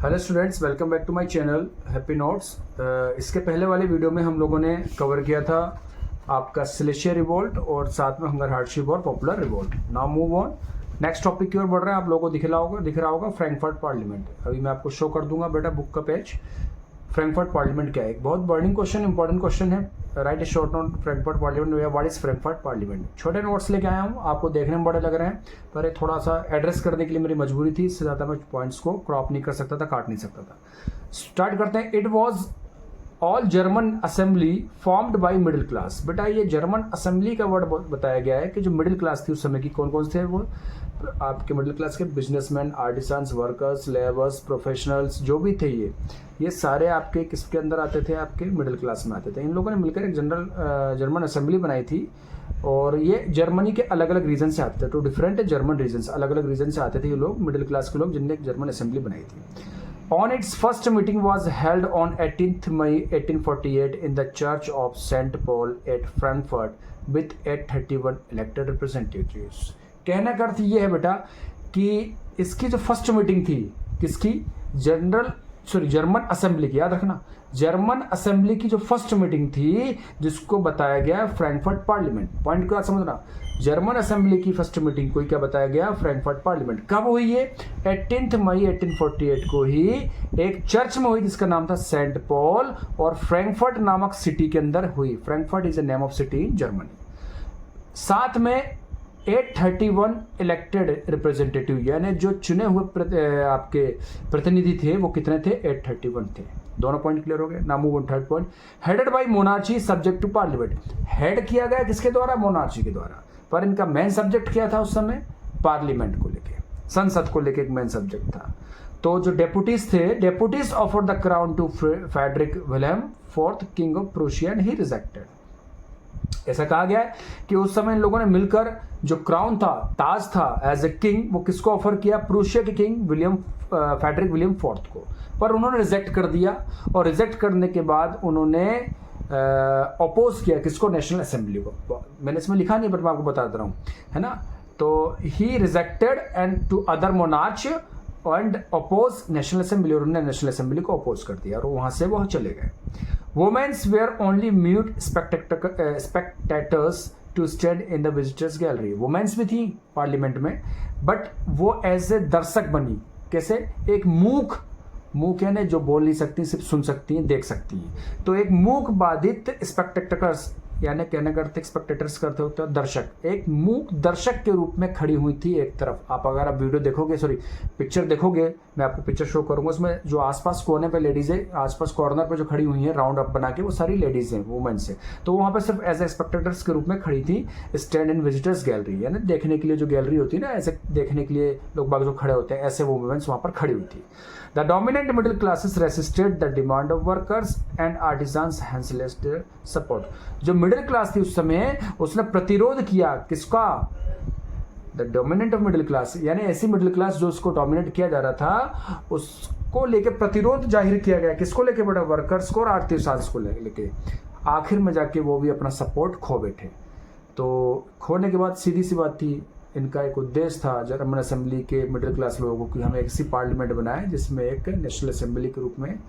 Hello students, welcome back to my channel happy notes. इसके पहले वाले वीडियो में हम लोगों ने कवर किया था आपका सिलेशिया रिवोल्ट और साथ में हंगर हार्डशिप और popular revolt. Now move on, next topic की ओर बढ़ रहे हैं। आप लोगों को दिख रहा होगा फ्रैंकफर्ट पार्लियामेंट। अभी मैं आपको शो कर दूंगा बेटा बुक का पेज। फ्रैंकफर्ट पार्लियामेंट क्या है? एक बहुत बर्निंग क्वेश्चन, इंपॉर्टेंट क्वेश्चन है। Right A short note Frankfurt parliament, what is Frankfurt parliament. छोटे नोट्स लेके आया हूँ, आपको देखने में बड़े लग रहे हैं पर ये थोड़ा सा एड्रेस करने के लिए मेरी मजबूरी थी। इससे ज़्यादा मैं पॉइंट्स को क्रॉप नहीं कर सकता था, काट नहीं सकता था। स्टार्ट करते हैं। It was all German assembly formed by middle class. बेटा ये जर्मन असेंबली का वर्ड बताया गया है कि जो मिडिल क्लास थी उस समय की, कौन कौन से वो आपके मिडिल क्लास के businessman, artisans, workers, labours, professionals जो भी थे ये सारे आपके किसके अंदर आते थे? आपके मिडिल क्लास में आते थे। इन लोगों ने मिलकर एक जर्मन असेंबली बनाई थी और ये जर्मनी के अलग अलग रीजन से आते थे। तो डिफरेंट जर्मन रीजन, अलग अलग रीजन से आते थे ये लोग, मिडिल क्लास के लोग, जिनने एक जर्मन असेंबली बनाई थी। On its first meeting was held on 18th May 1848 in the Church of St. Paul at Frankfurt with 831 elected representatives. कहने का अर्थ ये है बेटा कि इसकी जो फर्स्ट मीटिंग थी किसकी? जर्मन असेंबली की। याद रखना, जर्मन असेंबली की जो फर्स्ट मीटिंग थी जिसको बताया गया फ्रैंकफर्ट पार्लियामेंट। पॉइंट को समझना, जर्मन असेंबली की फर्स्ट मीटिंग को क्या बताया गया? Frankfurt parliament. कब हुई है? 18 मई 1848 को ही एक चर्च में हुई जिसका नाम था सेंट पॉल और फ्रैंकफर्ट नामक सिटी के अंदर हुई। Frankfurt is a name of city in Germany. साथ में 831 इलेक्टेड रिप्रेजेंटेटिव, यानी जो चुने हुए आपके प्रतिनिधि थे वो कितने थे? 831 थे। दोनों पॉइंट क्लियर हो गए। Now move on third point. Headed by monarchy subject to parliament. Head किया गया किसके द्वारा? मोनार्ची के द्वारा। पर इनका मेन सब्जेक्ट क्या था उस समय? पार्लियामेंट को लेके, संसद को लेके एक मेन सब्जेक्ट था। तो जो डेपुटीज थे, deputies offer the crown to Frederick William fourth king of Prussia and he rejected. ऐसा कहा गया है कि उस समय इन लोगों ने मिलकर जो क्राउन था, ताज था एज ए किंग, वो किसको ऑफर किया? प्रूशिया के किंग फ्रेडरिक विलियम फोर्थ को। पर उन्होंने रिजेक्ट कर दिया और रिजेक्ट करने के बाद उन्होंने अपोज किया किसको? नेशनल असेंबली को। मैंने इसमें लिखा नहीं बट मैं आपको बता दे रहा हूँ, है ना। तो he rejected and two other monarch and oppose national assembly, और उन्होंने नेशनल असेंबली को अपोज कर दिया और वहां से वो चले गए। Womens were only mute spectators to stand in the visitors gallery. Womens भी थी पार्लियामेंट में बट वो एज ए दर्शक बनी। कैसे? एक मूक यानी जो बोल नहीं सकती, सिर्फ सुन सकती हैं, देख सकती हैं। तो एक मूक बाधित स्पेक्टेटर्स, यानी कहने करते स्पेक्टेटर्स करते होते हैं दर्शक, एक मूक दर्शक के रूप में खड़ी हुई थी एक तरफ। आप अगर आप वीडियो देखोगे, पिक्चर देखोगे, मैं आपको पिक्चर शो करूंगा, उसमें जो आसपास कोने पे लेडीज है, आसपास कॉर्नर पे जो खड़ी हुई हैं राउंड अप बना के, वो सारी लेडीज हैं, वुमेन्स है। तो वहां पे सिर्फ एज ए स्पेक्टेटर्स के रूप में खड़ी थी। स्टैंड इन विजिटर्स गैलरी, यानी देखने के लिए जो गैलरी होती है ना, ऐसे देखने के लिए लोग बाग जो खड़े होते हैं, ऐसे वो वुमेन्स वहां पर खड़ी हुई थी। The dominant middle classes resisted the demand of workers and artisans, hence left their support. जो मिडिल क्लास थी उस समय, उसने प्रतिरोध किया किसका? The dominant of middle class, यानी ऐसी मिडिल क्लास जो उसको डोमिनेट किया जा रहा था, उसको लेके प्रतिरोध जाहिर किया गया। किसको लेके बेटा? वर्कर्स को और आर्टिसंस को लेके। आखिर में जाके वो भी अपना सपोर्ट खो बैठे। तो खोने के बाद सीधी सी बात थी, इनका एक उद्देश्य था जर्मन असेंबली के मिडिल क्लास लोगों को कि हमें एक ऐसी पार्लियामेंट बनाए जिसमें एक नेशनल असेंबली के रूप में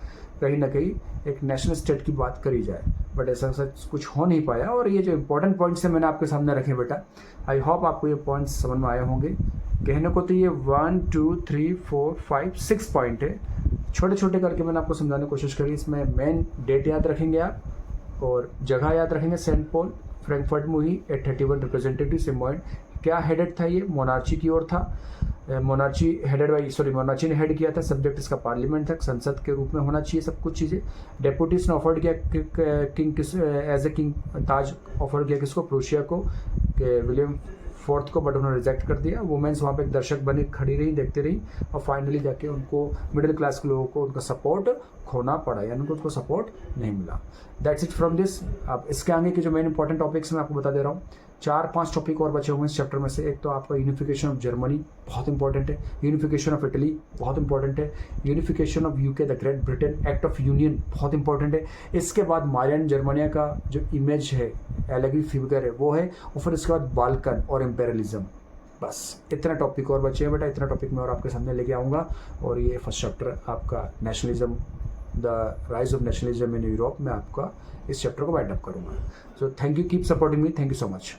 कहीं ना कहीं एक नेशनल स्टेट की बात करी जाए। बट ऐसा सच कुछ हो नहीं पाया। और ये जो इंपॉर्टेंट पॉइंट्स हैं मैंने आपके सामने रखे बेटा, आई होप आपको ये पॉइंट्स समझ में आए होंगे। कहने को तो ये 1 2 3 4 5 6 पॉइंट है, छोटे छोटे करके मैंने आपको समझाने की कोशिश करी। इसमें मेन डेट याद रखेंगे आप और जगह याद रखेंगे। सेंट पॉल फ्रैंकफर्ट में हुई, 831 रिप्रेजेंटेटिव से पॉइंट। क्या हेडेड था? ये मोनार्ची की ओर था। मोनार्ची ने हेड किया था। सब्जेक्ट इसका पार्लियामेंट था, संसद के रूप में होना चाहिए सब कुछ चीज़ें। डेपुटीज ने ऑफर किया किंग एज ए किंग, ताज ऑफर किया किसको? प्रूशिया को, विलियम फोर्थ को, बट उन्होंने रिजेक्ट कर दिया। वुमेन्स वहाँ पे एक दर्शक बनी खड़ी रही, देखते रही और फाइनली जाके उनको मिडिल क्लास के लोगों को उनका सपोर्ट खोना पड़ा, यानी उनको सपोर्ट नहीं मिला। That's it from this. अब इसके आगे के जो मेन इंपॉर्टेंट टॉपिक्स मैं आपको बता दे रहा हूँ। 4-5 टॉपिक और बचे हुए इस चैप्टर में से। एक तो आपका यूनिफिकेशन ऑफ जर्मनी बहुत इंपॉर्टेंट है, यूनिफिकेशन ऑफ इटली बहुत इंपॉर्टेंट है, unification of UK the great Britain, act of union बहुत इंपॉर्टेंट है। इसके बाद मारियन जर्मनिया का जो इमेज है, अलग ही फिगर है वो है, और फिर इसके बाद बाल्कन और इम्पेरियलिज्म बस इतना टॉपिक और बचे हैं बेटा, इतना टॉपिक मैं और आपके सामने लेके आऊँगा। और ये फर्स्ट चैप्टर आपका nationalism, the rise of nationalism in Europe में आपका इस चैप्टर को वाइंड अप करूँगा। So thank you, keep supporting me, thank you so much.